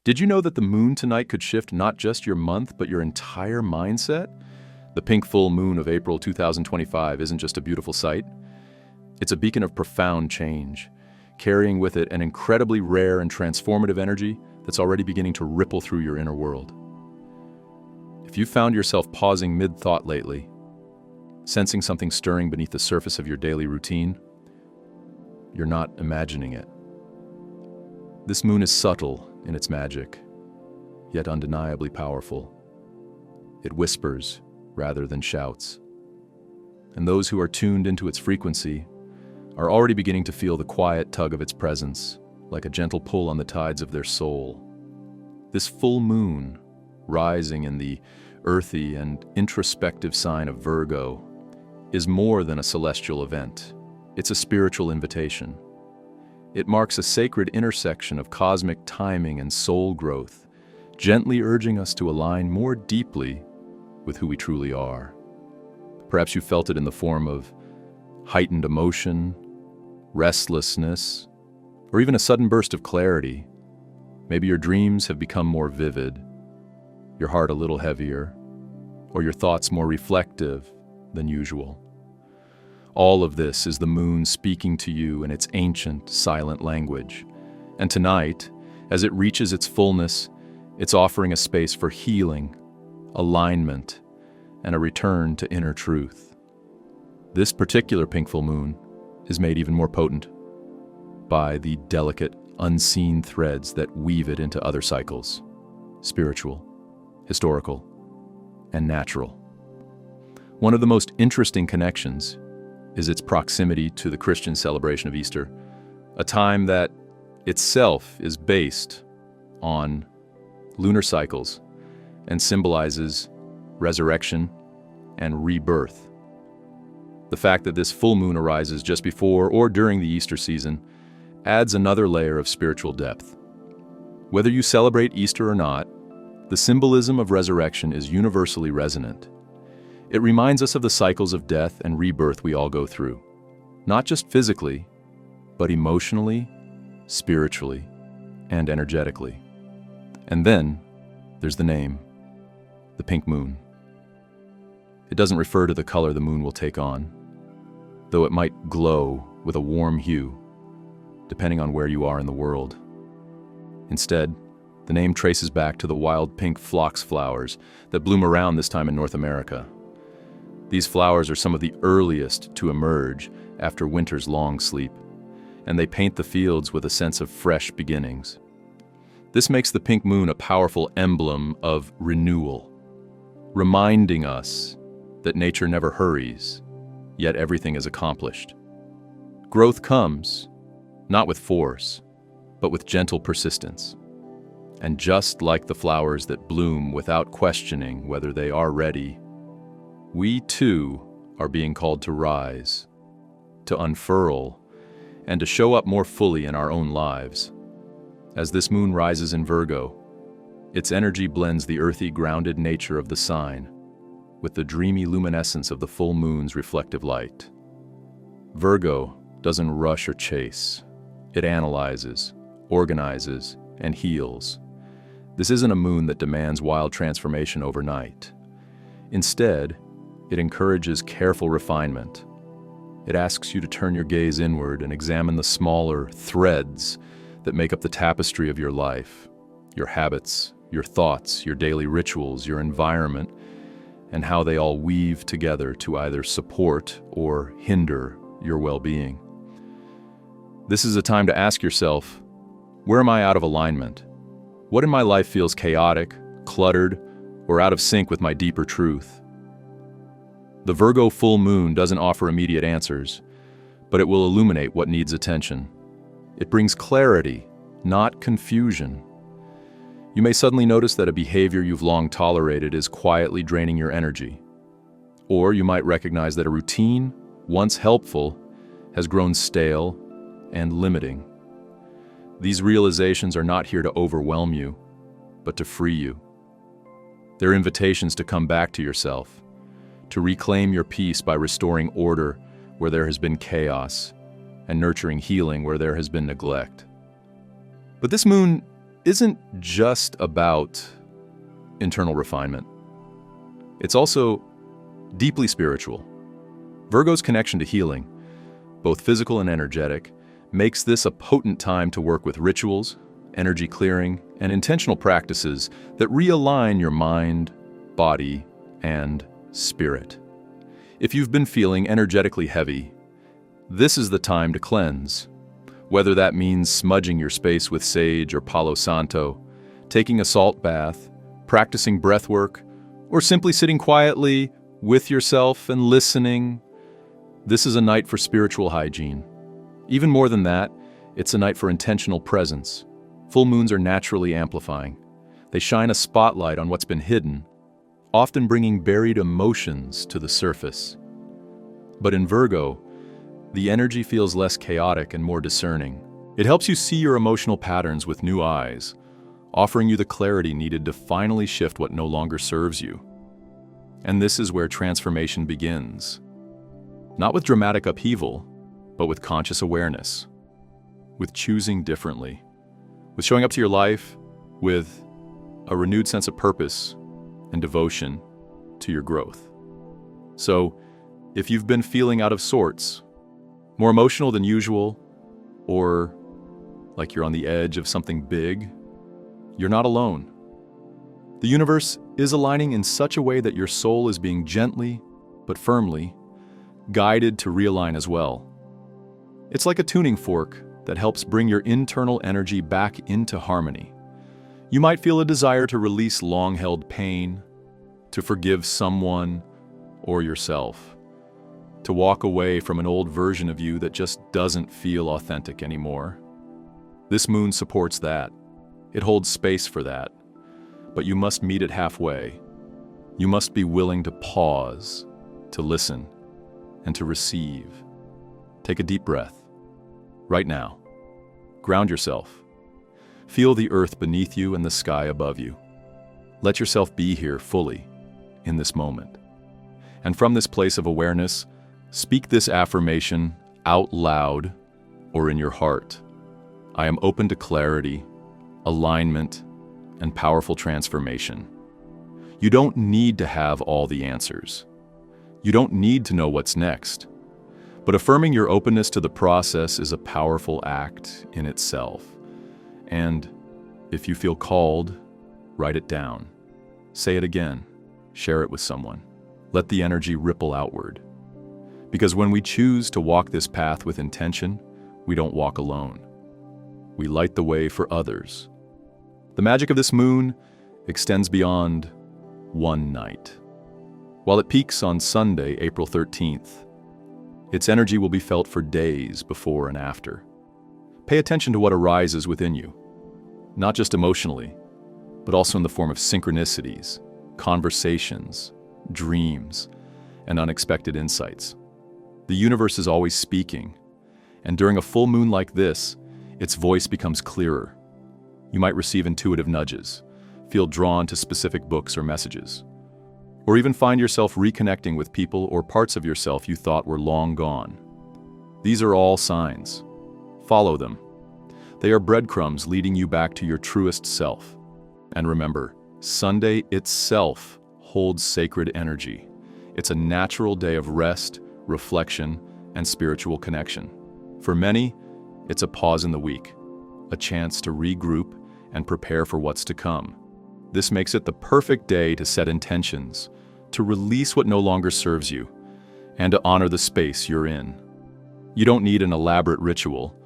Did you know that the moon tonight could shift not just your month, but your entire mindset? The pink full moon of April 2025 isn't just a beautiful sight. It's a beacon of profound change, carrying with it an incredibly rare and transformative energy that's already beginning to ripple through your inner world. If you found yourself pausing mid-thought lately, sensing something stirring beneath the surface of your daily routine, you're not imagining it. This moon is subtle in its magic, yet undeniably powerful. It whispers rather than shouts. And those who are tuned into its frequency are already beginning to feel the quiet tug of its presence, like a gentle pull on the tides of their soul. This full moon, rising in the earthy and introspective sign of Virgo, is more than a celestial event. It's a spiritual invitation. It marks a sacred intersection of cosmic timing and soul growth, gently urging us to align more deeply with who we truly are. Perhaps you felt it in the form of heightened emotion, restlessness, or even a sudden burst of clarity. Maybe your dreams have become more vivid, your heart a little heavier, or your thoughts more reflective than usual. All of this is the moon speaking to you in its ancient, silent language. And tonight, as it reaches its fullness, it's offering a space for healing, alignment, and a return to inner truth. This particular pink full moon is made even more potent by the delicate, unseen threads that weave it into other cycles: spiritual, historical, and natural. One of the most interesting connections is its proximity to the Christian celebration of Easter, a time that itself is based on lunar cycles and symbolizes resurrection and rebirth. The fact that this full moon arises just before or during the Easter season adds another layer of spiritual depth. Whether you celebrate Easter or not, the symbolism of resurrection is universally resonant. It reminds us of the cycles of death and rebirth we all go through, not just physically, but emotionally, spiritually, and energetically. And then there's the name, the pink moon. It doesn't refer to the color the moon will take on, though it might glow with a warm hue, depending on where you are in the world. Instead, the name traces back to the wild pink phlox flowers that bloom around this time in North America. These flowers are some of the earliest to emerge after winter's long sleep, and they paint the fields with a sense of fresh beginnings. This makes the pink moon a powerful emblem of renewal, reminding us that nature never hurries, yet everything is accomplished. Growth comes, not with force, but with gentle persistence. And just like the flowers that bloom without questioning whether they are ready, we too are being called to rise, to unfurl, and to show up more fully in our own lives. As this moon rises in Virgo, its energy blends the earthy, grounded nature of the sign with the dreamy luminescence of the full moon's reflective light. Virgo doesn't rush or chase. It analyzes, organizes, and heals. This isn't a moon that demands wild transformation overnight. Instead, it encourages careful refinement. It asks you to turn your gaze inward and examine the smaller threads that make up the tapestry of your life, your habits, your thoughts, your daily rituals, your environment, and how they all weave together to either support or hinder your well-being. This is a time to ask yourself, where am I out of alignment? What in my life feels chaotic, cluttered, or out of sync with my deeper truth? The Virgo full moon doesn't offer immediate answers, but it will illuminate what needs attention. It brings clarity, not confusion. You may suddenly notice that a behavior you've long tolerated is quietly draining your energy. Or you might recognize that a routine, once helpful, has grown stale and limiting. These realizations are not here to overwhelm you, but to free you. They're invitations to come back to yourself, to reclaim your peace by restoring order where there has been chaos, and nurturing healing where there has been neglect. But this moon isn't just about internal refinement. It's also deeply spiritual. Virgo's connection to healing, both physical and energetic, makes this a potent time to work with rituals, energy clearing, and intentional practices that realign your mind, body, and spirit. If you've been feeling energetically heavy, this is the time to cleanse. Whether that means smudging your space with sage or Palo Santo, taking a salt bath, practicing breath work, or simply sitting quietly with yourself and listening, this is a night for spiritual hygiene. Even more than that, it's a night for intentional presence. Full moons are naturally amplifying. They shine a spotlight on what's been hidden, often bringing buried emotions to the surface. But in Virgo, the energy feels less chaotic and more discerning. It helps you see your emotional patterns with new eyes, offering you the clarity needed to finally shift what no longer serves you. And this is where transformation begins. Not with dramatic upheaval, but with conscious awareness, with choosing differently, with showing up to your life with a renewed sense of purpose and devotion to your growth. So, if you've been feeling out of sorts, more emotional than usual, or like you're on the edge of something big, you're not alone. The universe is aligning in such a way that your soul is being gently, but firmly, guided to realign as well. It's like a tuning fork that helps bring your internal energy back into harmony. You might feel a desire to release long-held pain, to forgive someone or yourself, to walk away from an old version of you that just doesn't feel authentic anymore. This moon supports that. It holds space for that. But you must meet it halfway. You must be willing to pause, to listen, and to receive. Take a deep breath. Right now. Ground yourself. Feel the earth beneath you and the sky above you. Let yourself be here fully, in this moment. And from this place of awareness, speak this affirmation out loud or in your heart. I am open to clarity, alignment, and powerful transformation. You don't need to have all the answers. You don't need to know what's next. But affirming your openness to the process is a powerful act in itself. And if you feel called, write it down. Say it again. Share it with someone. Let the energy ripple outward. Because when we choose to walk this path with intention, we don't walk alone. We light the way for others. The magic of this moon extends beyond one night. While it peaks on Sunday, April 13th, its energy will be felt for days before and after. Pay attention to what arises within you, not just emotionally, but also in the form of synchronicities, conversations, dreams, and unexpected insights. The universe is always speaking, and during a full moon like this, its voice becomes clearer. You might receive intuitive nudges, feel drawn to specific books or messages, or even find yourself reconnecting with people or parts of yourself you thought were long gone. These are all signs. Follow them. They are breadcrumbs leading you back to your truest self. And remember, Sunday itself holds sacred energy. It's a natural day of rest, reflection, and spiritual connection. For many, it's a pause in the week, a chance to regroup and prepare for what's to come. This makes it the perfect day to set intentions, to release what no longer serves you, and to honor the space you're in. You don't need an elaborate ritual.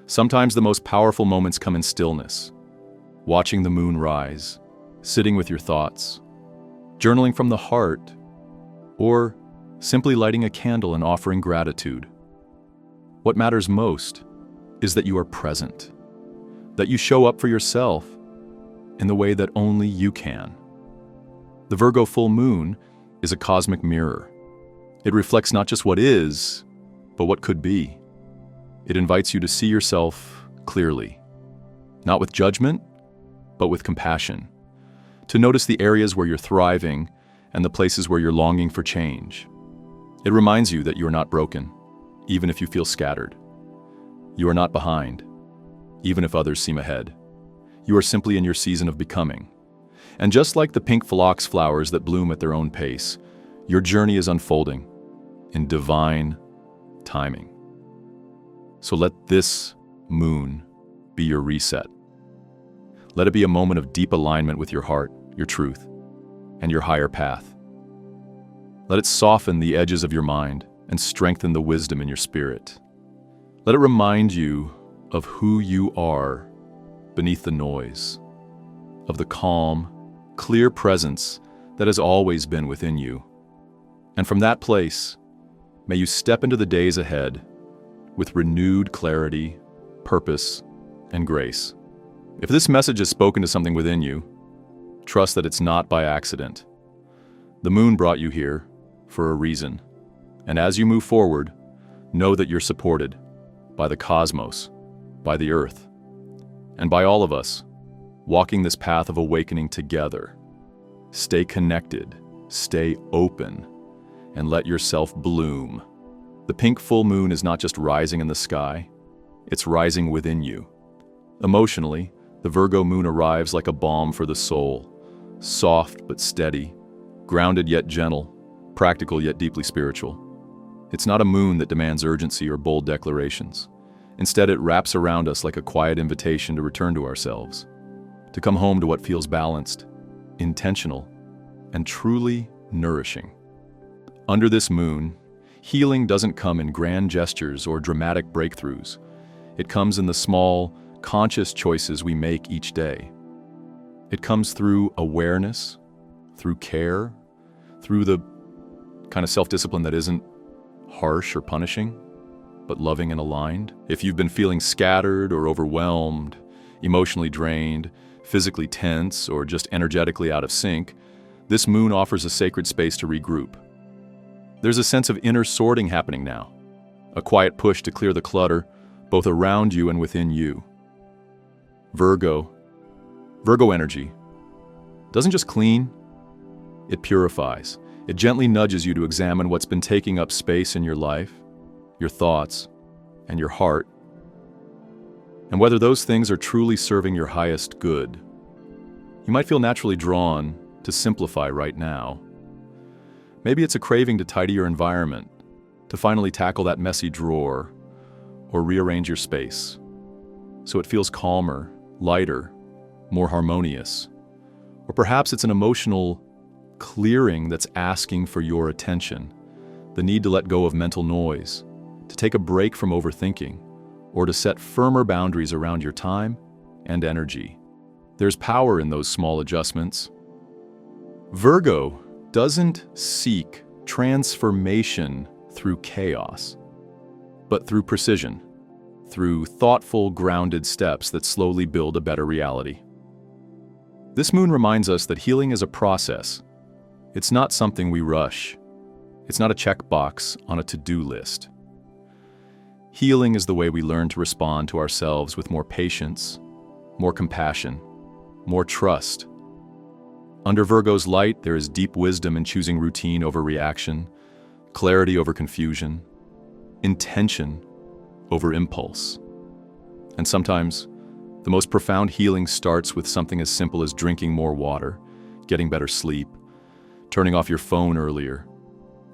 Sometimes the most powerful moments come in stillness. Watching the moon rise, sitting with your thoughts, journaling from the heart, or simply lighting a candle and offering gratitude. What matters most is that you are present, that you show up for yourself in the way that only you can. The Virgo full moon is a cosmic mirror. It reflects not just what is, but what could be. It invites you to see yourself clearly, not with judgment, but with compassion, to notice the areas where you're thriving and the places where you're longing for change. It reminds you that you are not broken, even if you feel scattered. You are not behind, even if others seem ahead. You are simply in your season of becoming. And just like the pink phlox flowers that bloom at their own pace, your journey is unfolding in divine timing. So let this moon be your reset. Let it be a moment of deep alignment with your heart, your truth, and your higher path. Let it soften the edges of your mind and strengthen the wisdom in your spirit. Let it remind you of who you are beneath the noise, of the calm, clear presence that has always been within you. And from that place, may you step into the days ahead with renewed clarity, purpose, and grace. If this message has spoken to something within you, trust that it's not by accident. The moon brought you here for a reason. And as you move forward, know that you're supported by the cosmos, by the earth, and by all of us, walking this path of awakening together. Stay connected, stay open, and let yourself bloom. The pink full moon is not just rising in the sky, it's rising within you. Emotionally, the Virgo moon arrives like a balm for the soul, soft but steady, grounded yet gentle, practical yet deeply spiritual. It's not a moon that demands urgency or bold declarations. Instead, it wraps around us like a quiet invitation to return to ourselves, to come home to what feels balanced, intentional, and truly nourishing. Under this moon, healing doesn't come in grand gestures or dramatic breakthroughs. It comes in the small, conscious choices we make each day. It comes through awareness, through care, through the kind of self-discipline that isn't harsh or punishing, but loving and aligned. If you've been feeling scattered or overwhelmed, emotionally drained, physically tense, or just energetically out of sync, this moon offers a sacred space to regroup. There's a sense of inner sorting happening now, a quiet push to clear the clutter, both around you and within you. Virgo energy doesn't just clean, it purifies. It gently nudges you to examine what's been taking up space in your life, your thoughts, and your heart, and whether those things are truly serving your highest good. You might feel naturally drawn to simplify right now. Maybe it's a craving to tidy your environment, to finally tackle that messy drawer, or rearrange your space, so it feels calmer, lighter, more harmonious. Or perhaps it's an emotional clearing that's asking for your attention, the need to let go of mental noise, to take a break from overthinking, or to set firmer boundaries around your time and energy. There's power in those small adjustments. Virgo doesn't seek transformation through chaos, but through precision, through thoughtful, grounded steps that slowly build a better reality. This moon reminds us that healing is a process. It's not something we rush. It's not a checkbox on a to-do list. Healing is the way we learn to respond to ourselves with more patience, more compassion, more trust. Under Virgo's light, there is deep wisdom in choosing routine over reaction, clarity over confusion, intention over impulse. And sometimes, the most profound healing starts with something as simple as drinking more water, getting better sleep, turning off your phone earlier,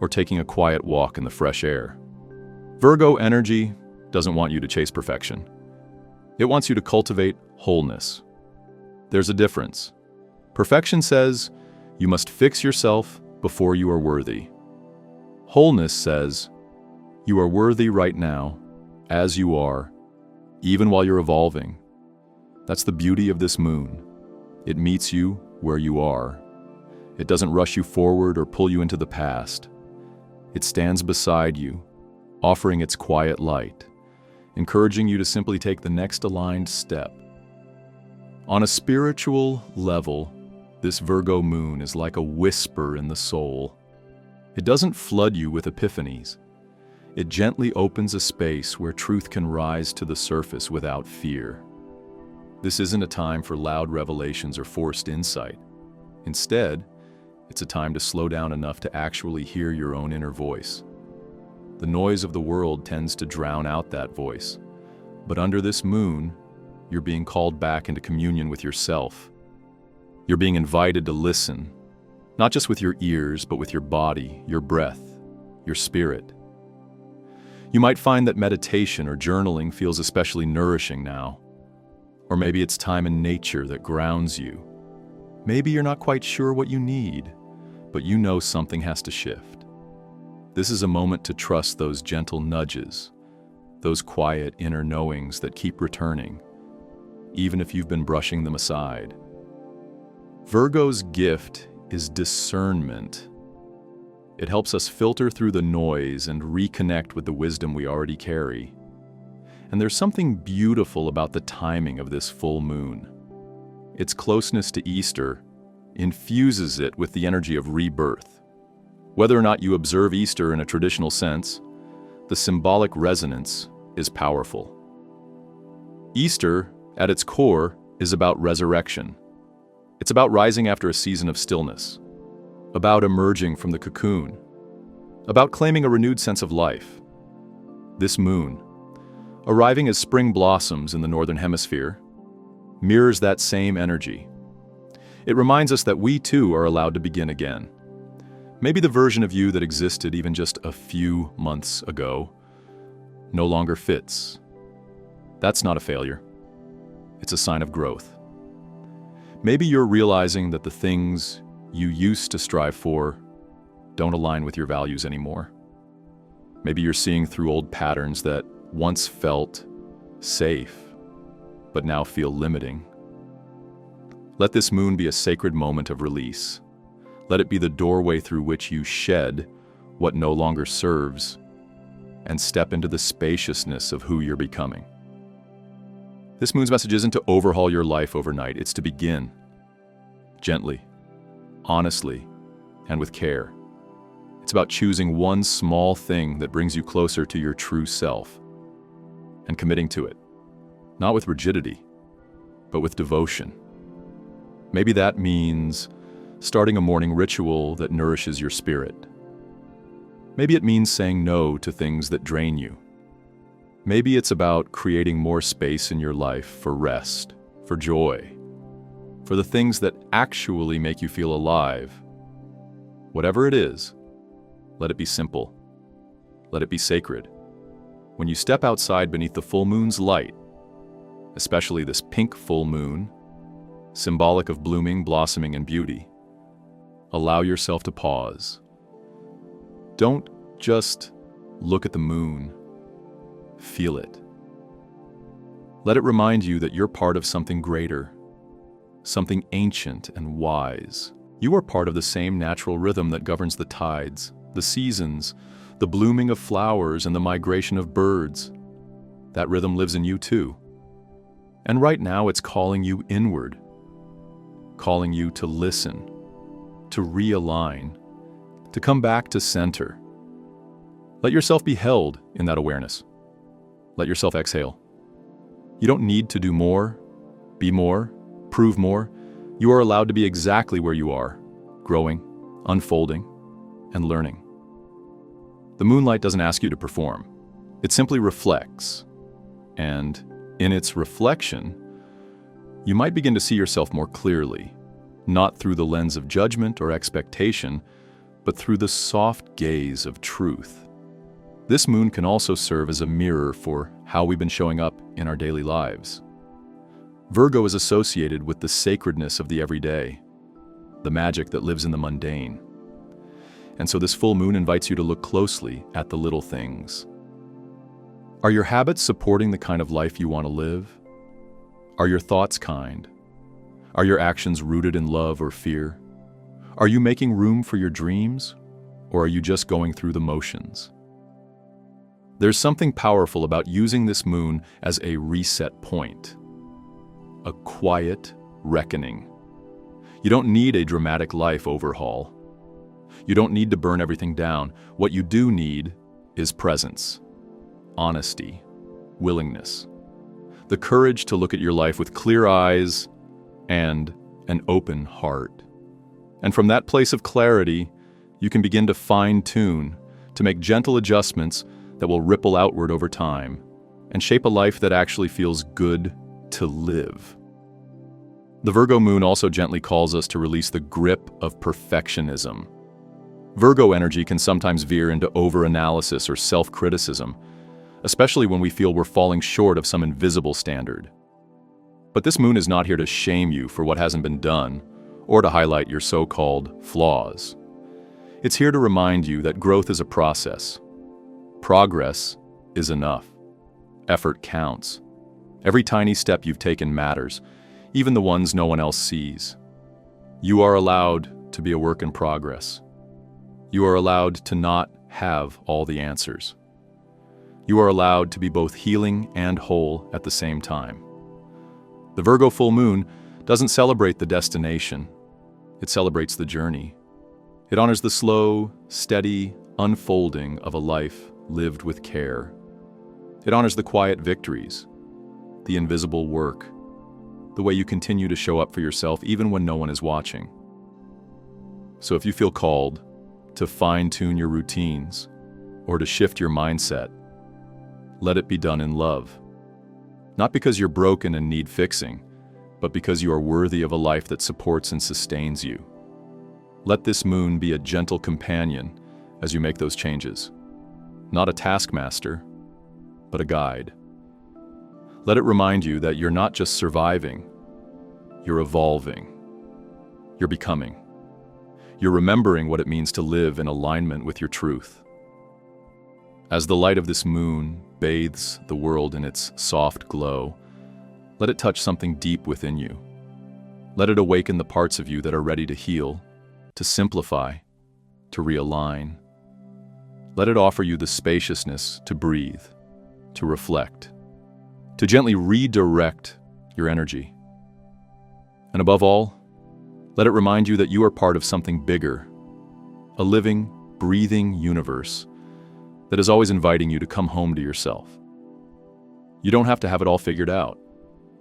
or taking a quiet walk in the fresh air. Virgo energy doesn't want you to chase perfection. It wants you to cultivate wholeness. There's a difference. Perfection says you must fix yourself before you are worthy. Wholeness says you are worthy right now, as you are, even while you're evolving. That's the beauty of this moon. It meets you where you are. It doesn't rush you forward or pull you into the past. It stands beside you, offering its quiet light, encouraging you to simply take the next aligned step. On a spiritual level, this Virgo moon is like a whisper in the soul. It doesn't flood you with epiphanies. It gently opens a space where truth can rise to the surface without fear. This isn't a time for loud revelations or forced insight. Instead, it's a time to slow down enough to actually hear your own inner voice. The noise of the world tends to drown out that voice. But under this moon, you're being called back into communion with yourself. You're being invited to listen, not just with your ears, but with your body, your breath, your spirit. You might find that meditation or journaling feels especially nourishing now. Or maybe it's time in nature that grounds you. Maybe you're not quite sure what you need, but you know something has to shift. This is a moment to trust those gentle nudges, those quiet inner knowings that keep returning, even if you've been brushing them aside. Virgo's gift is discernment. It helps us filter through the noise and reconnect with the wisdom we already carry. And there's something beautiful about the timing of this full moon. Its closeness to Easter infuses it with the energy of rebirth. Whether or not you observe Easter in a traditional sense, the symbolic resonance is powerful. Easter, at its core, is about resurrection. It's about rising after a season of stillness, about emerging from the cocoon, about claiming a renewed sense of life. This moon, arriving as spring blossoms in the northern hemisphere, mirrors that same energy. It reminds us that we too are allowed to begin again. Maybe the version of you that existed even just a few months ago no longer fits. That's not a failure. It's a sign of growth. Maybe you're realizing that the things you used to strive for don't align with your values anymore. Maybe you're seeing through old patterns that once felt safe, but now feel limiting. Let this moon be a sacred moment of release. Let it be the doorway through which you shed what no longer serves and step into the spaciousness of who you're becoming. This moon's message isn't to overhaul your life overnight, it's to begin gently, honestly, and with care. It's about choosing one small thing that brings you closer to your true self and committing to it, not with rigidity, but with devotion. Maybe that means starting a morning ritual that nourishes your spirit. Maybe it means saying no to things that drain you. Maybe it's about creating more space in your life for rest, for joy, for the things that actually make you feel alive. Whatever it is, let it be simple. Let it be sacred. When you step outside beneath the full moon's light, especially this pink full moon, symbolic of blooming, blossoming, and beauty, allow yourself to pause. Don't just look at the moon. Feel it. Let it remind you that you're part of something greater, something ancient and wise. You are part of the same natural rhythm that governs the tides, the seasons, the blooming of flowers, and the migration of birds. That rhythm lives in you too. And right now it's calling you inward, calling you to listen, to realign, to come back to center. Let yourself be held in that awareness. Let yourself exhale. You don't need to do more, be more, prove more. You are allowed to be exactly where you are, growing, unfolding, and learning. The moonlight doesn't ask you to perform. It simply reflects. And in its reflection, you might begin to see yourself more clearly, not through the lens of judgment or expectation, but through the soft gaze of truth. This moon can also serve as a mirror for how we've been showing up in our daily lives. Virgo is associated with the sacredness of the everyday, the magic that lives in the mundane. And so this full moon invites you to look closely at the little things. Are your habits supporting the kind of life you want to live? Are your thoughts kind? Are your actions rooted in love or fear? Are you making room for your dreams, or are you just going through the motions? There's something powerful about using this moon as a reset point, a quiet reckoning. You don't need a dramatic life overhaul. You don't need to burn everything down. What you do need is presence, honesty, willingness, the courage to look at your life with clear eyes and an open heart. And from that place of clarity, you can begin to fine-tune, to make gentle adjustments that will ripple outward over time and shape a life that actually feels good, to live. The Virgo moon also gently calls us to release the grip of perfectionism. Virgo energy can sometimes veer into over-analysis or self-criticism, especially when we feel we're falling short of some invisible standard. But this moon is not here to shame you for what hasn't been done, or to highlight your so-called flaws. It's here to remind you that growth is a process. Progress is enough. Effort counts. Every tiny step you've taken matters, even the ones no one else sees. You are allowed to be a work in progress. You are allowed to not have all the answers. You are allowed to be both healing and whole at the same time. The Virgo full moon doesn't celebrate the destination. It celebrates the journey. It honors the slow, steady unfolding of a life lived with care. It honors the quiet victories, the invisible work, the way you continue to show up for yourself even when no one is watching. So if you feel called to fine-tune your routines or to shift your mindset, let it be done in love. Not because you're broken and need fixing, but because you are worthy of a life that supports and sustains you. Let this moon be a gentle companion as you make those changes. Not a taskmaster, but a guide. Let it remind you that you're not just surviving, you're evolving. You're becoming. You're remembering what it means to live in alignment with your truth. As the light of this moon bathes the world in its soft glow, let it touch something deep within you. Let it awaken the parts of you that are ready to heal, to simplify, to realign. Let it offer you the spaciousness to breathe, to reflect, to gently redirect your energy. And above all, let it remind you that you are part of something bigger, a living, breathing universe that is always inviting you to come home to yourself. You don't have to have it all figured out.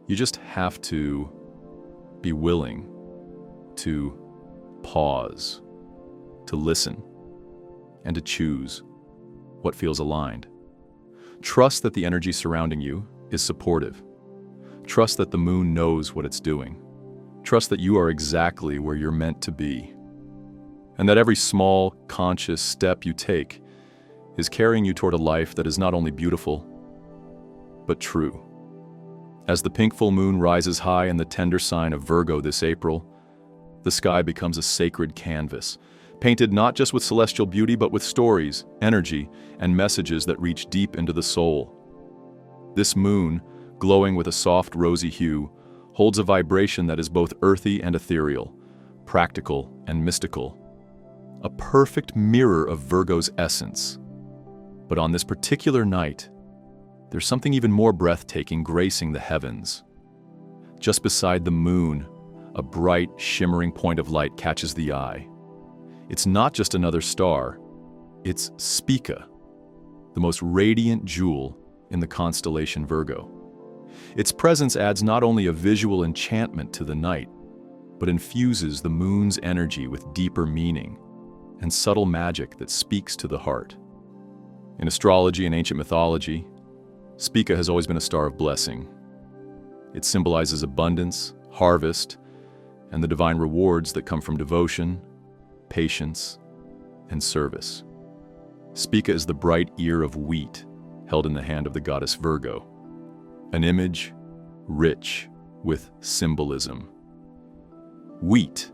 You just have to be willing to pause, to listen, and to choose what feels aligned. Trust that the energy surrounding you is supportive. Trust that the moon knows what it's doing. Trust that you are exactly where you're meant to be. And that every small, conscious step you take is carrying you toward a life that is not only beautiful, but true. As the pink full moon rises high in the tender sign of Virgo this April, the sky becomes a sacred canvas, painted not just with celestial beauty, but with stories, energy, and messages that reach deep into the soul. This moon, glowing with a soft rosy hue, holds a vibration that is both earthy and ethereal, practical and mystical, a perfect mirror of Virgo's essence. But on this particular night, there's something even more breathtaking gracing the heavens. Just beside the moon, a bright, shimmering point of light catches the eye. It's not just another star, it's Spica, the most radiant jewel in the constellation Virgo. Its presence adds not only a visual enchantment to the night, but infuses the moon's energy with deeper meaning and subtle magic that speaks to the heart. In astrology and ancient mythology, Spica has always been a star of blessing. It symbolizes abundance, harvest, and the divine rewards that come from devotion, patience, and service. Spica is the bright ear of wheat held in the hand of the goddess Virgo, an image rich with symbolism. Wheat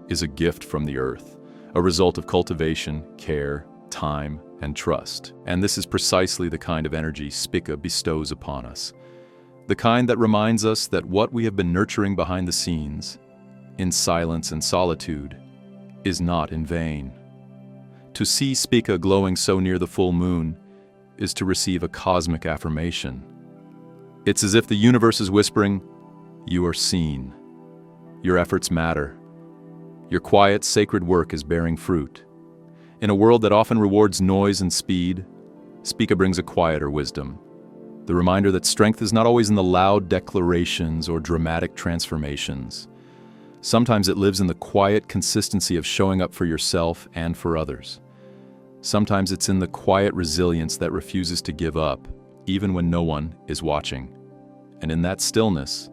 is a gift from the earth, a result of cultivation, care, time, and trust. And this is precisely the kind of energy Spica bestows upon us. The kind that reminds us that what we have been nurturing behind the scenes, in silence and solitude, is not in vain. To see Spica glowing so near the full moon is to receive a cosmic affirmation. It's as if the universe is whispering, "You are seen. Your efforts matter. Your quiet, sacred work is bearing fruit." In a world that often rewards noise and speed, Spica brings a quieter wisdom. The reminder that strength is not always in the loud declarations or dramatic transformations. Sometimes it lives in the quiet consistency of showing up for yourself and for others. Sometimes it's in the quiet resilience that refuses to give up, even when no one is watching. And in that stillness,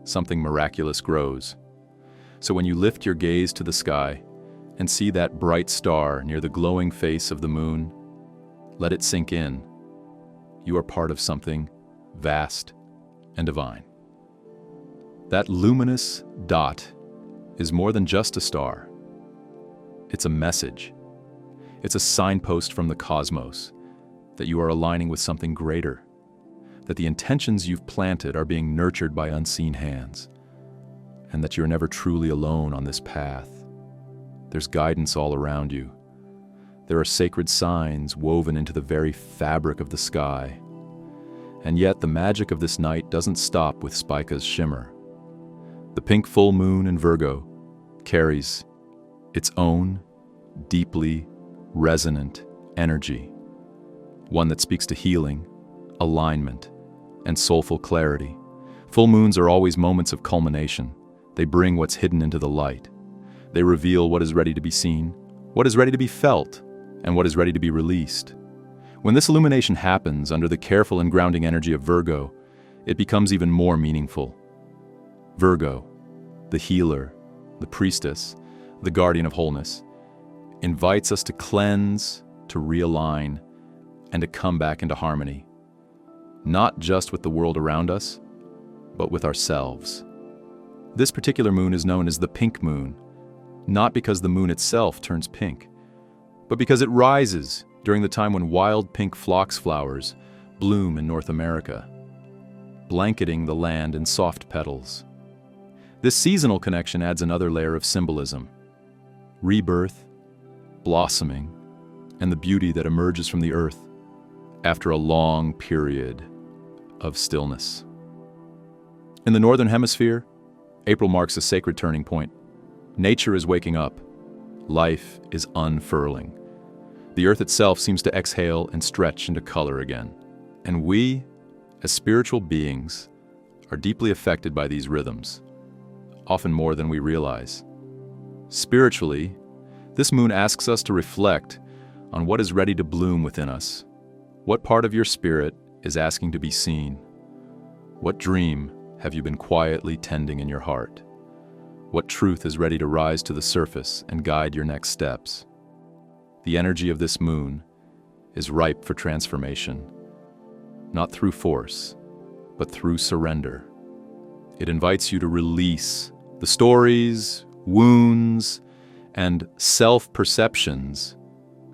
something miraculous grows. So when you lift your gaze to the sky and see that bright star near the glowing face of the moon, let it sink in. You are part of something vast and divine. That luminous dot is more than just a star. It's a message. It's a signpost from the cosmos that you are aligning with something greater, that the intentions you've planted are being nurtured by unseen hands, and that you're never truly alone on this path. There's guidance all around you. There are sacred signs woven into the very fabric of the sky. And yet the magic of this night doesn't stop with Spica's shimmer. The pink full moon in Virgo carries its own deeply resonant energy, one that speaks to healing, alignment, and soulful clarity. Full moons are always moments of culmination. They bring what's hidden into the light. They reveal what is ready to be seen, what is ready to be felt, and what is ready to be released. When this illumination happens under the careful and grounding energy of Virgo, it becomes even more meaningful. Virgo, the healer, the priestess, the guardian of wholeness, invites us to cleanse, to realign, and to come back into harmony. Not just with the world around us, but with ourselves. This particular moon is known as the pink moon, not because the moon itself turns pink, but because it rises during the time when wild pink phlox flowers bloom in North America, blanketing the land in soft petals. This seasonal connection adds another layer of symbolism: rebirth, blossoming, and the beauty that emerges from the earth after a long period of stillness. In the Northern Hemisphere, April marks a sacred turning point. Nature is waking up. Life is unfurling. The earth itself seems to exhale and stretch into color again. And we, as spiritual beings, are deeply affected by these rhythms, often more than we realize. Spiritually, this moon asks us to reflect on what is ready to bloom within us. What part of your spirit is asking to be seen? What dream have you been quietly tending in your heart? What truth is ready to rise to the surface and guide your next steps? The energy of this moon is ripe for transformation, not through force, but through surrender. It invites you to release the stories, wounds, and self-perceptions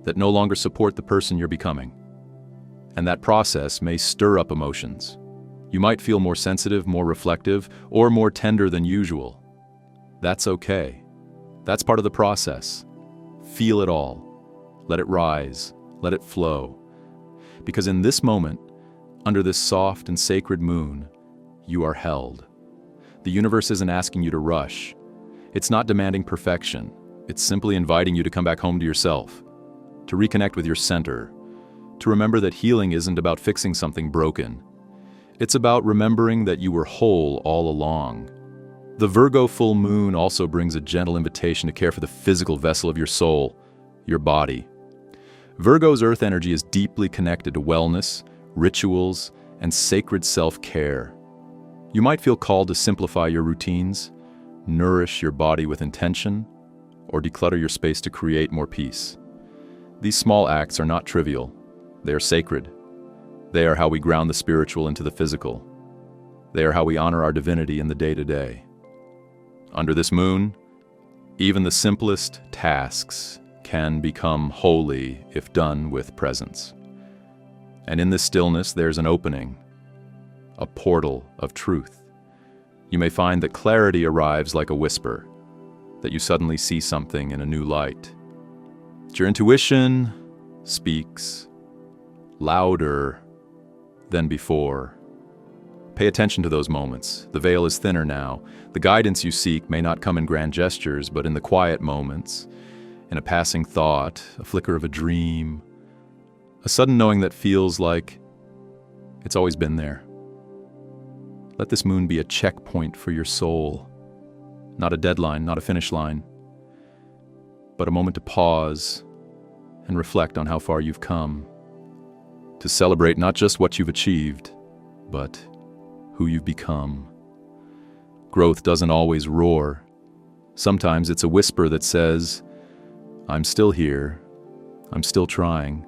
that no longer support the person you're becoming. And that process may stir up emotions. You might feel more sensitive, more reflective, or more tender than usual. That's okay. That's part of the process. Feel it all. Let it rise. Let it flow. Because in this moment, under this soft and sacred moon, you are held. The universe isn't asking you to rush. It's not demanding perfection. It's simply inviting you to come back home to yourself, to reconnect with your center, to remember that healing isn't about fixing something broken. It's about remembering that you were whole all along. The Virgo full moon also brings a gentle invitation to care for the physical vessel of your soul, your body. Virgo's earth energy is deeply connected to wellness, rituals, and sacred self-care. You might feel called to simplify your routines, nourish your body with intention, or declutter your space to create more peace. These small acts are not trivial. They are sacred. They are how we ground the spiritual into the physical. They are how we honor our divinity in the day-to-day. Under this moon, even the simplest tasks can become holy if done with presence. And in this stillness, there's an opening, a portal of truth. You may find that clarity arrives like a whisper, that you suddenly see something in a new light. Your intuition speaks louder than before. Pay attention to those moments. The veil is thinner now. The guidance you seek may not come in grand gestures, but in the quiet moments, in a passing thought, a flicker of a dream, a sudden knowing that feels like it's always been there. Let this moon be a checkpoint for your soul, not a deadline, not a finish line, but a moment to pause and reflect on how far you've come, to celebrate not just what you've achieved, but who you've become. Growth doesn't always roar. Sometimes it's a whisper that says, I'm still here, I'm still trying,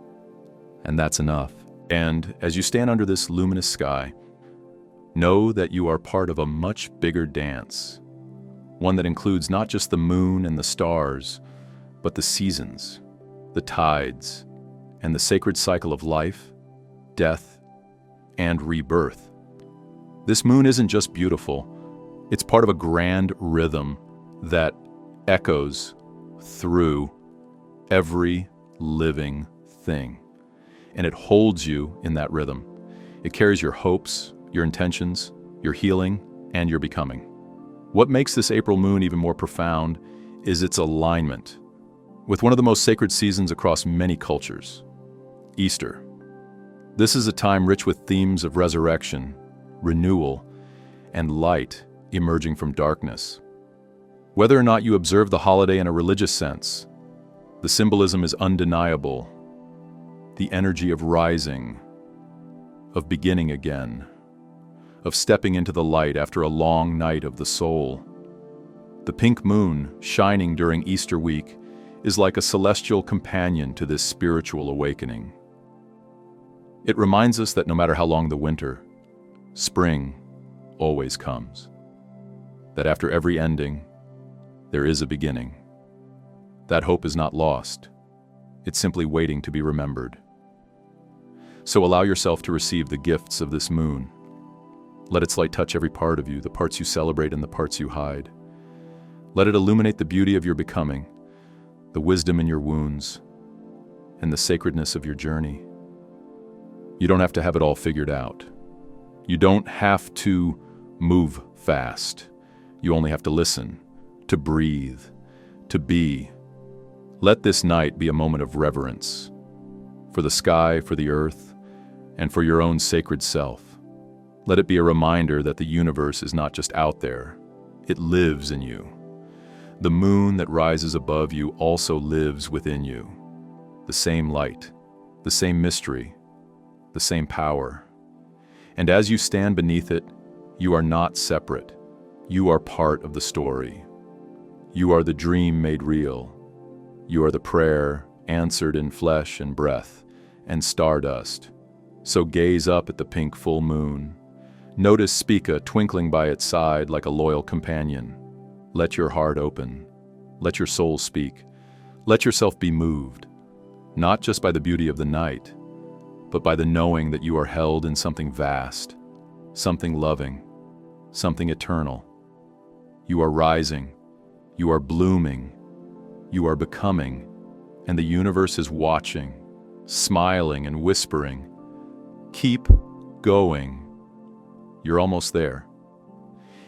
and that's enough. And as you stand under this luminous sky, know that you are part of a much bigger dance, one that includes not just the moon and the stars, but the seasons, the tides, and the sacred cycle of life, death, and rebirth. This moon isn't just beautiful, it's part of a grand rhythm that echoes through every living thing. And it holds you in that rhythm. It carries your hopes, your intentions, your healing, and your becoming. What makes this April moon even more profound is its alignment with one of the most sacred seasons across many cultures, Easter. This is a time rich with themes of resurrection, renewal, and light emerging from darkness. Whether or not you observe the holiday in a religious sense, the symbolism is undeniable. The energy of rising, of beginning again, of stepping into the light after a long night of the soul. The pink moon, shining during Easter week, is like a celestial companion to this spiritual awakening. It reminds us that no matter how long the winter, spring always comes. That after every ending, there is a beginning. That hope is not lost. It's simply waiting to be remembered. So allow yourself to receive the gifts of this moon. Let its light touch every part of you, the parts you celebrate and the parts you hide. Let it illuminate the beauty of your becoming, the wisdom in your wounds, and the sacredness of your journey. You don't have to have it all figured out. You don't have to move fast. You only have to listen, to breathe, to be. Let this night be a moment of reverence for the sky, for the earth, and for your own sacred self. Let it be a reminder that the universe is not just out there, it lives in you. The moon that rises above you also lives within you. The same light, the same mystery, the same power. And as you stand beneath it, you are not separate. You are part of the story. You are the dream made real. You are the prayer answered in flesh and breath and stardust. So gaze up at the pink full moon. Notice Spica twinkling by its side like a loyal companion. Let your heart open. Let your soul speak. Let yourself be moved, not just by the beauty of the night, but by the knowing that you are held in something vast, something loving, something eternal. You are rising. You are blooming. You are becoming. And the universe is watching, smiling and whispering, keep going. You're almost there.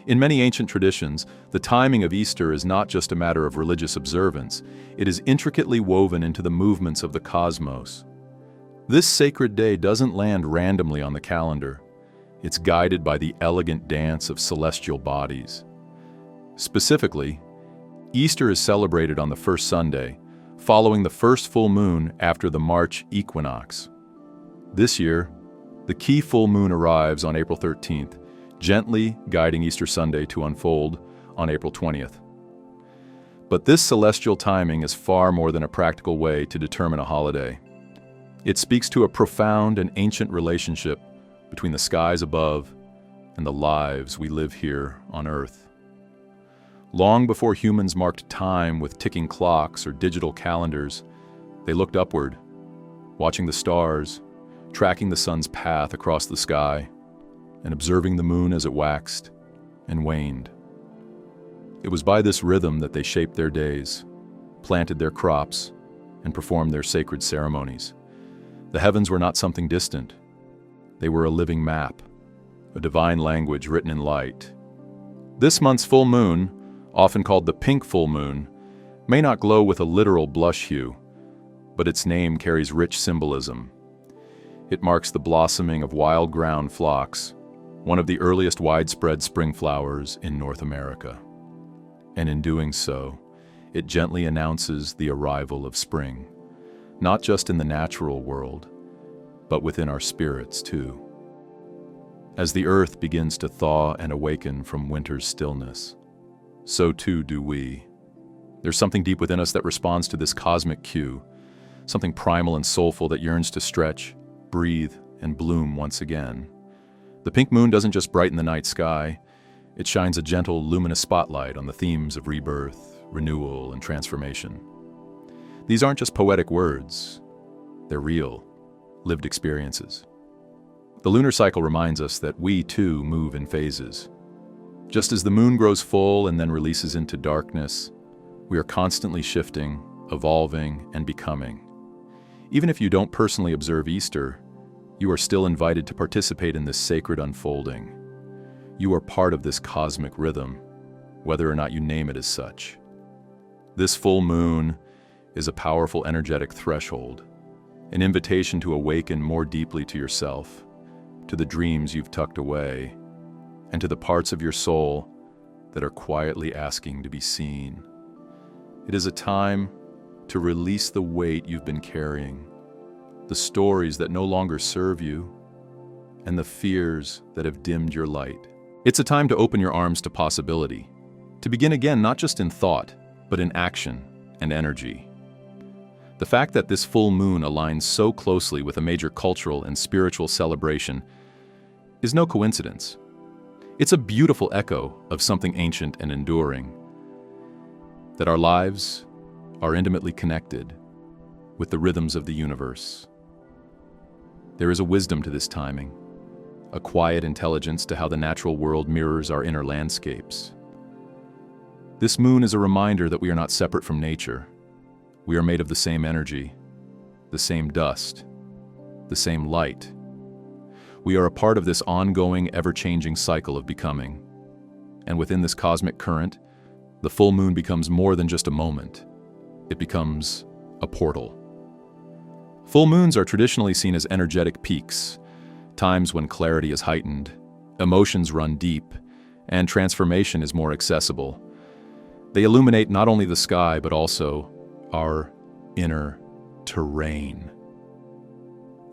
In many ancient traditions, the timing of Easter is not just a matter of religious observance, it is intricately woven into the movements of the cosmos. This sacred day doesn't land randomly on the calendar. It's guided by the elegant dance of celestial bodies. Specifically, Easter is celebrated on the first Sunday, following the first full moon after the March equinox. This year, the key full moon arrives on April 13th, gently guiding Easter Sunday to unfold on April 20th. But this celestial timing is far more than a practical way to determine a holiday. It speaks to a profound and ancient relationship between the skies above and the lives we live here on Earth. Long before humans marked time with ticking clocks or digital calendars, they looked upward, watching the stars, tracking the sun's path across the sky, and observing the moon as it waxed and waned. It was by this rhythm that they shaped their days, planted their crops, and performed their sacred ceremonies. The heavens were not something distant. They were a living map, a divine language written in light. This month's full moon, often called the pink full moon, may not glow with a literal blush hue, but its name carries rich symbolism. It marks the blossoming of wild ground phlox, one of the earliest widespread spring flowers in North America. And in doing so, it gently announces the arrival of spring, not just in the natural world, but within our spirits too. As the earth begins to thaw and awaken from winter's stillness, so too do we. There's something deep within us that responds to this cosmic cue, something primal and soulful that yearns to stretch, breathe, and bloom once again. The pink moon doesn't just brighten the night sky, it shines a gentle, luminous spotlight on the themes of rebirth, renewal, and transformation. These aren't just poetic words, they're real, lived experiences. The lunar cycle reminds us that we, too, move in phases. Just as the moon grows full and then releases into darkness, we are constantly shifting, evolving, and becoming. Even if you don't personally observe Easter, you are still invited to participate in this sacred unfolding. You are part of this cosmic rhythm, whether or not you name it as such. This full moon is a powerful energetic threshold, an invitation to awaken more deeply to yourself, to the dreams you've tucked away, and to the parts of your soul that are quietly asking to be seen. It is a time to release the weight you've been carrying, the stories that no longer serve you, and the fears that have dimmed your light. It's a time to open your arms to possibility, to begin again not just in thought, but in action and energy. The fact that this full moon aligns so closely with a major cultural and spiritual celebration is no coincidence. It's a beautiful echo of something ancient and enduring, that our lives are intimately connected with the rhythms of the universe. There is a wisdom to this timing, a quiet intelligence to how the natural world mirrors our inner landscapes. This moon is a reminder that we are not separate from nature. We are made of the same energy, the same dust, the same light. We are a part of this ongoing, ever-changing cycle of becoming. And within this cosmic current, the full moon becomes more than just a moment. It becomes a portal. Full moons are traditionally seen as energetic peaks, times when clarity is heightened, emotions run deep, and transformation is more accessible. They illuminate not only the sky, but also our inner terrain.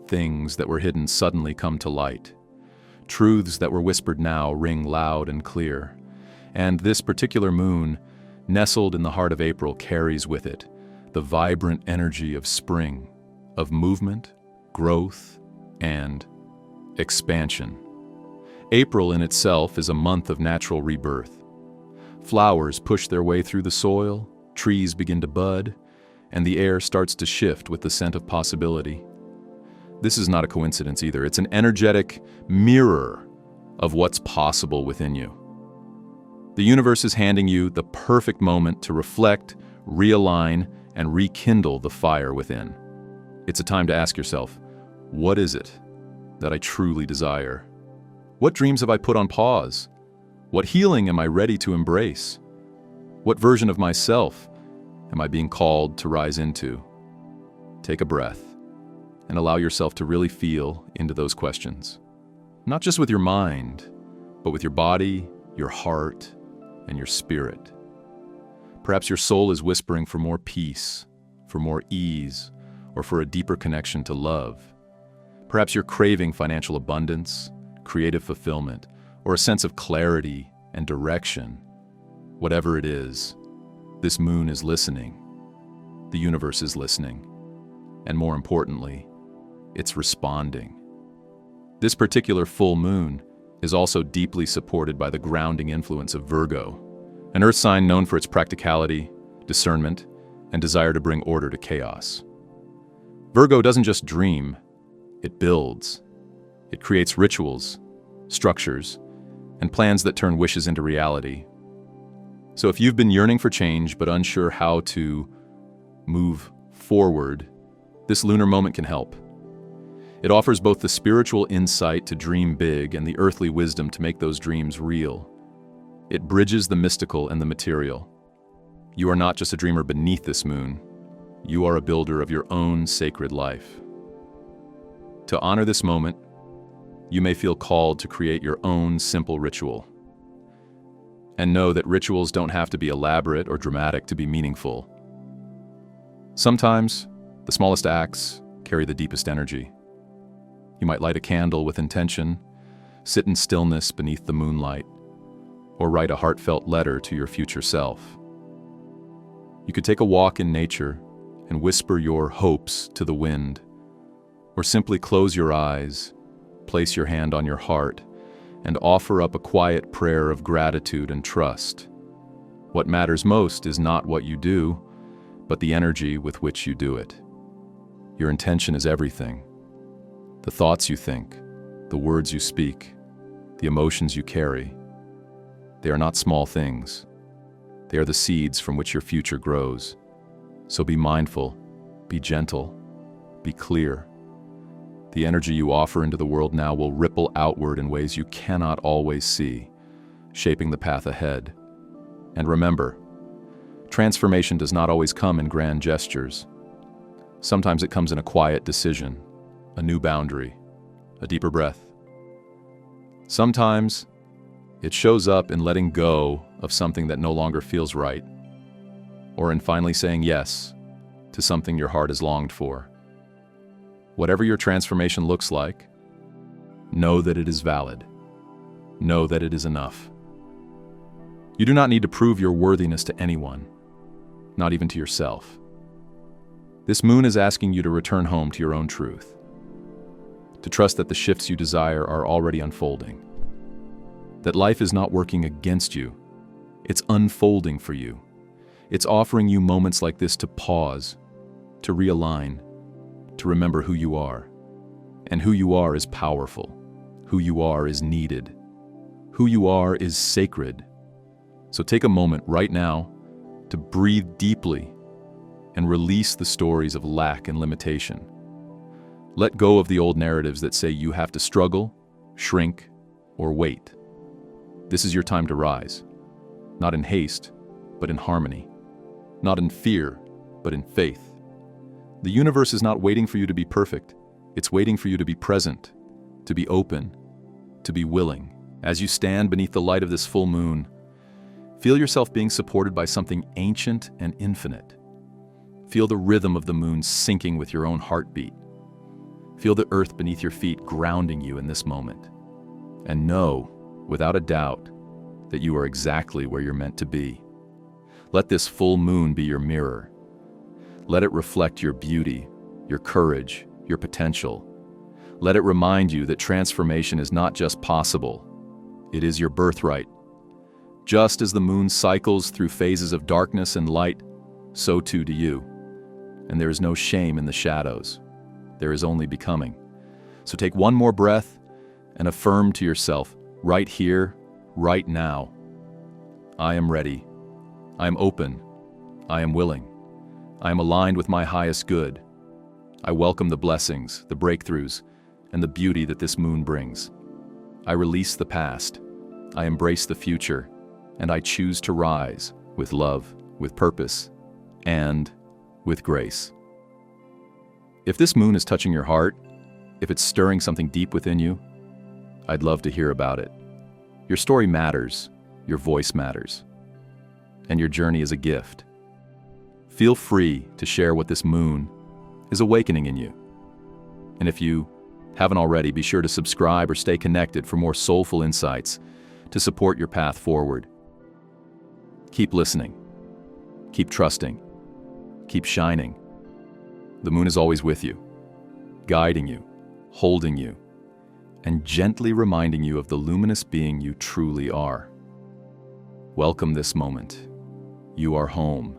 Things that were hidden suddenly come to light. Truths that were whispered now ring loud and clear. And this particular moon, nestled in the heart of April, carries with it the vibrant energy of spring, of movement, growth, and expansion. April in itself is a month of natural rebirth. Flowers push their way through the soil, trees begin to bud, and the air starts to shift with the scent of possibility. This is not a coincidence either. It's an energetic mirror of what's possible within you. The universe is handing you the perfect moment to reflect, realign, and rekindle the fire within. It's a time to ask yourself, what is it that I truly desire? What dreams have I put on pause? What healing am I ready to embrace? What version of myself am I being called to rise into? Take a breath and allow yourself to really feel into those questions. Not just with your mind, but with your body, your heart, and your spirit. Perhaps your soul is whispering for more peace, for more ease, or for a deeper connection to love. Perhaps you're craving financial abundance, creative fulfillment, or a sense of clarity and direction. Whatever it is, this moon is listening. The universe is listening. And more importantly, it's responding. This particular full moon is also deeply supported by the grounding influence of Virgo, an earth sign known for its practicality, discernment, and desire to bring order to chaos. Virgo doesn't just dream, it builds. It creates rituals, structures, and plans that turn wishes into reality. So if you've been yearning for change but unsure how to move forward, this lunar moment can help. It offers both the spiritual insight to dream big and the earthly wisdom to make those dreams real. It bridges the mystical and the material. You are not just a dreamer beneath this moon. You are a builder of your own sacred life. To honor this moment, you may feel called to create your own simple ritual. And know that rituals don't have to be elaborate or dramatic to be meaningful. Sometimes, the smallest acts carry the deepest energy. You might light a candle with intention, sit in stillness beneath the moonlight, or write a heartfelt letter to your future self. You could take a walk in nature and whisper your hopes to the wind, or simply close your eyes, place your hand on your heart, and offer up a quiet prayer of gratitude and trust. What matters most is not what you do, but the energy with which you do it. Your intention is everything. The thoughts you think, the words you speak, the emotions you carry. They are not small things. They are the seeds from which your future grows. So be mindful, be gentle, be clear. The energy you offer into the world now will ripple outward in ways you cannot always see, shaping the path ahead. And remember, transformation does not always come in grand gestures. Sometimes it comes in a quiet decision, a new boundary, a deeper breath. Sometimes it shows up in letting go of something that no longer feels right, or in finally saying yes to something your heart has longed for. Whatever your transformation looks like, know that it is valid. Know that it is enough. You do not need to prove your worthiness to anyone, not even to yourself. This moon is asking you to return home to your own truth, to trust that the shifts you desire are already unfolding, that life is not working against you, it's unfolding for you. It's offering you moments like this to pause, to realign, to remember who you are. And who you are is powerful. Who you are is needed. Who you are is sacred. So take a moment right now to breathe deeply and release the stories of lack and limitation. Let go of the old narratives that say you have to struggle, shrink, or wait. This is your time to rise, not in haste, but in harmony, not in fear, but in faith. The universe is not waiting for you to be perfect. It's waiting for you to be present, to be open, to be willing. As you stand beneath the light of this full moon, feel yourself being supported by something ancient and infinite. Feel the rhythm of the moon syncing with your own heartbeat. Feel the earth beneath your feet grounding you in this moment. And know, without a doubt, that you are exactly where you're meant to be. Let this full moon be your mirror. Let it reflect your beauty, your courage, your potential. Let it remind you that transformation is not just possible, it is your birthright. Just as the moon cycles through phases of darkness and light, so too do you. And there is no shame in the shadows. There is only becoming. So take one more breath and affirm to yourself, right here, right now, I am ready. I am open. I am willing. I am aligned with my highest good. I welcome the blessings, the breakthroughs, and the beauty that this moon brings. I release the past. I embrace the future, and I choose to rise with love, with purpose, and with grace. If this moon is touching your heart, if it's stirring something deep within you, I'd love to hear about it. Your story matters, your voice matters, and your journey is a gift. Feel free to share what this moon is awakening in you. And if you haven't already, be sure to subscribe or stay connected for more soulful insights to support your path forward. Keep listening, keep trusting, keep shining. The moon is always with you, guiding you, holding you, and gently reminding you of the luminous being you truly are. Welcome this moment. You are home.